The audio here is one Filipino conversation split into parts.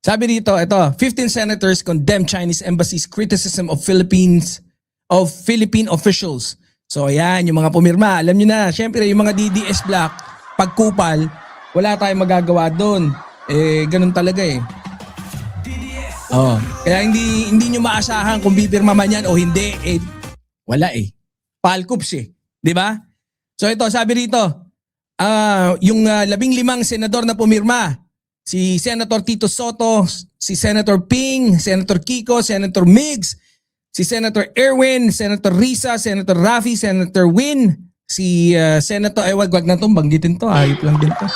Sabi dito, ito, 15 senators condemn Chinese embassy's criticism of Philippine officials. So ayan, yung mga pumirma, alam nyo na, syempre yung mga DDS Black, pagkupal, wala tayong magagawa doon. Eh, ganun talaga eh. Oh, kaya hindi nyo maasahan kung bibirma man yan o hindi. Eh, wala eh. Palkups eh. Di ba? So ito, sabi rito, yung 15 senador na pumirma, si Senator Tito Soto, si Senator Ping, Senator Kiko, Senator Migs, si Senator Erwin, Senator Risa, Senator Rafi, Senator Win, si Senator, wag na itong banggitin to, ayop lang din to.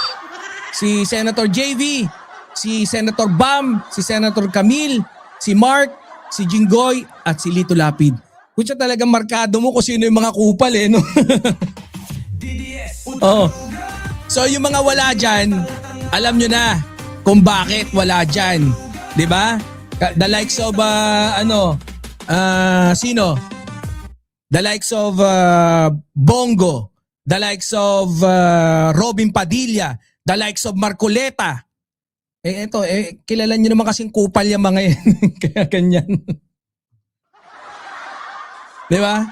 Si Senator JV, si Senator Bam, si Senator Camille, si Mark, si Jinggoy, at si Lito Lapid. Kutsa talagang markado mo kung sino yung mga kupal eh, no? Oh. So yung mga wala dyan, alam nyo na kung bakit wala dyan. Diba? The likes of, sino? The likes of Bongo, the likes of Robin Padilla, the likes of Marcoleta. Eh ito, kilala nyo naman kasing kupal yung mga yan. Kaya ganyan. Diba?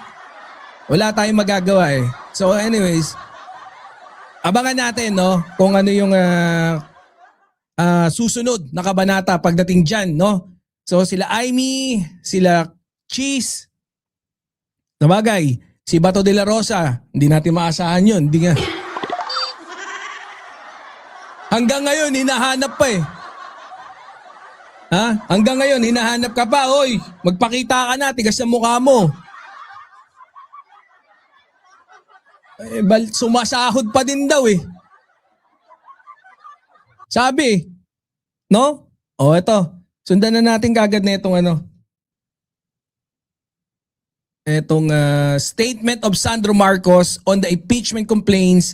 Wala tayong magagawa eh. So anyways, abangan natin no kung ano yung susunod na kabanata pagdating dyan, no? So sila Aimee, sila Cheese, sabagay, si Bato de la Rosa, hindi natin maasahan yun. Hindi nga. Hanggang ngayon, hinahanap pa eh. Ha? Hanggang ngayon, hinahanap ka pa. Oy, magpakita ka na, tigas sa mukha mo. Eh, sumasahod pa din daw eh. Sabi, no? O eto, sundan na natin kagad na itong statement of Sandro Marcos on the impeachment complaints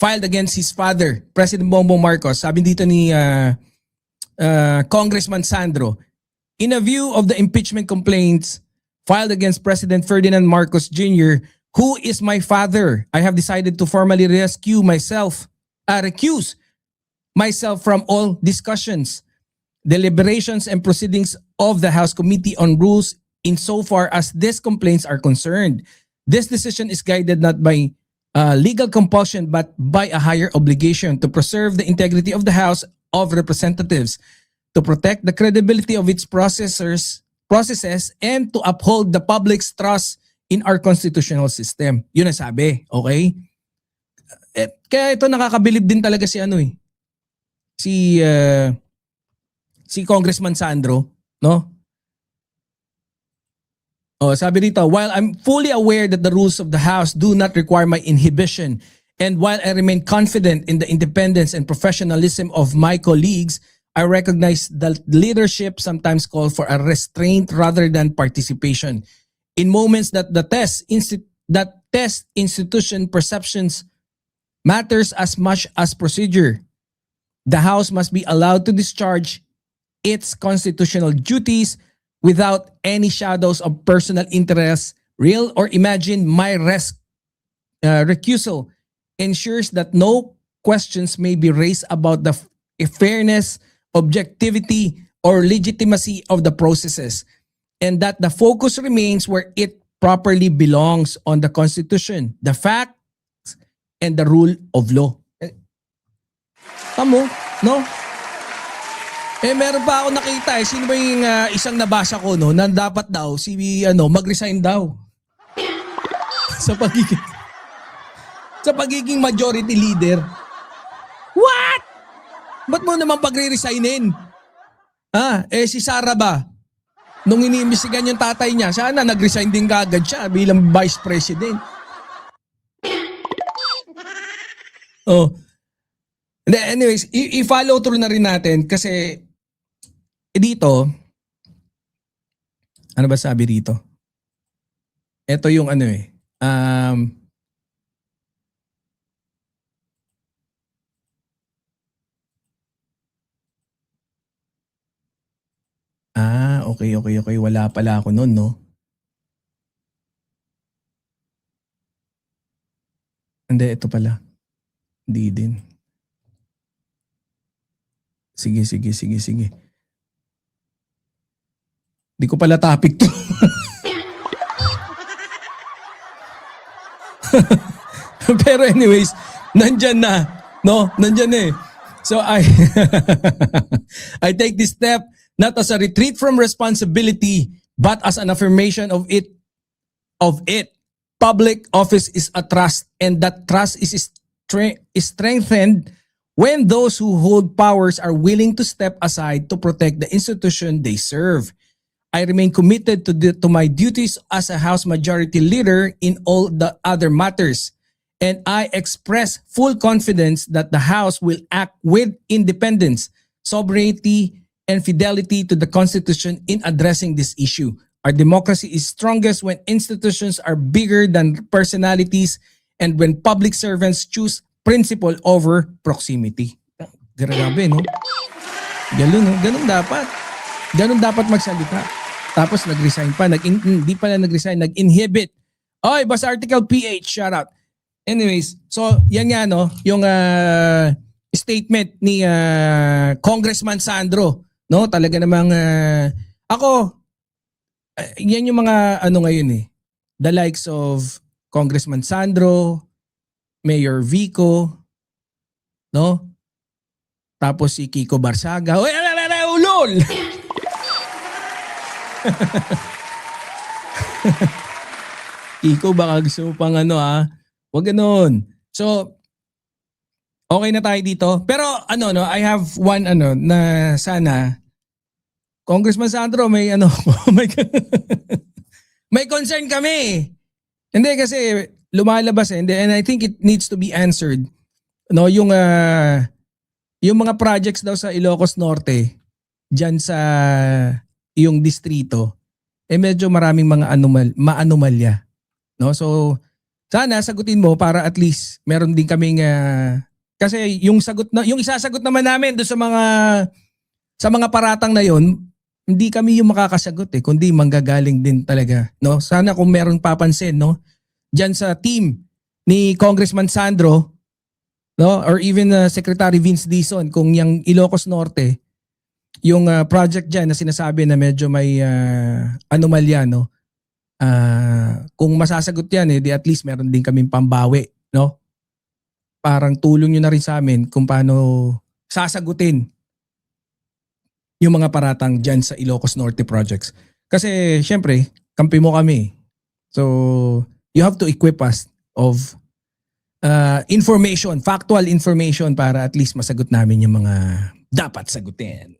filed against his father, President Bongbong Marcos. Sabi dito ni Congressman Sandro, in a view of the impeachment complaints filed against President Ferdinand Marcos Jr., who is my father, I have decided to formally recuse myself from all discussions, deliberations, and proceedings of the House Committee on Rules insofar as these complaints are concerned. This decision is guided not by legal compulsion but by a higher obligation to preserve the integrity of the House of Representatives, to protect the credibility of its processes, and to uphold the public's trust in our constitutional system. Yun ang sabi, okay? Kaya ito nakakabilib din talaga si si Congressman Sandro, no? Oh, sabi dito, while I'm fully aware that the rules of the House do not require my inhibition, and while I remain confident in the independence and professionalism of my colleagues, I recognize that leadership sometimes calls for a restraint rather than participation. In moments that test institution perceptions matters as much as procedure, the House must be allowed to discharge its constitutional duties without any shadows of personal interest, real or imagined. My recusal ensures that no questions may be raised about the fairness, objectivity, or legitimacy of the processes, and that the focus remains where it properly belongs, on the Constitution, the facts, and the rule of law. Tamo, no? Meron pa ako nakita sino ba yung isang nabasa ko no, na dapat daw mag-resign daw. sa pagiging majority leader. What? Ba't mo naman pagre-resignin? Si Sara ba? Nung iniimbestigan yung tatay niya, sana nag-resign din kaagad siya bilang vice president. Oh. Anyways, i-follow through na rin natin kasi dito, ano ba sabi dito? Ito yung okay. Wala pala ako noon, no? Hindi, ito pala. Hindi din. Sige, sige, sige, sige. Di ko pala topic to. Pero anyways, nandyan na. No, nandyan eh. So I take this step not as a retreat from responsibility, but as an affirmation of it. Public office is a trust, and that trust is strengthened when those who hold powers are willing to step aside to protect the institution they serve. I remain committed to my duties as a House Majority Leader in all the other matters, and I express full confidence that the House will act with independence, sovereignty, and fidelity to the Constitution in addressing this issue. Our democracy is strongest when institutions are bigger than personalities and when public servants choose principle over proximity. Grabe, no? Ganun, no? Ganun dapat. Ganun dapat magsalita. Tapos nag-resign pa. Hindi pala nag-resign, nag-inhibit. Oy, Boss Article PH, shout out. Anyways, so yan nga, no? Yung statement ni Congressman Sandro. No? Talaga namang ako, yan yung mga ano ngayon eh. The likes of Congressman Sandro, Mayor Vico, no? Tapos si Kiko Barsaga. Uy, ulol! Kiko, baka gusto mo pang ano Huwag ganun. So, okay na tayo dito. Pero ano, no, I have one ano na sana Congressman Sandro, may ano, may concern kami. Hindi kasi lumalabas eh. And I think it needs to be answered. No, yung mga projects daw sa Ilocos Norte, diyan sa yung distrito, eh medyo maraming mga maanomalya. No? So sana sagutin mo para at least meron din kaming kasi yung isasagot naman namin do sa mga paratang na yon, hindi kami yung makakasagot eh, kundi manggagaling din talaga, no? Sana kung meron papansin, no, diyan sa team ni Congressman Sandro, no, or even Secretary Vince Dizon, kung yung Ilocos Norte, yung project diyan na sinasabi na medyo may anomalya, no? Kung masasagot yan di at least meron din kaming pambawi, no? Parang tulong nyo na rin sa amin kung paano sasagutin yung mga paratang dyan sa Ilocos Norte projects. Kasi syempre, kampi mo kami. So, you have to equip us of information, factual information para at least masagot namin yung mga dapat sagutin.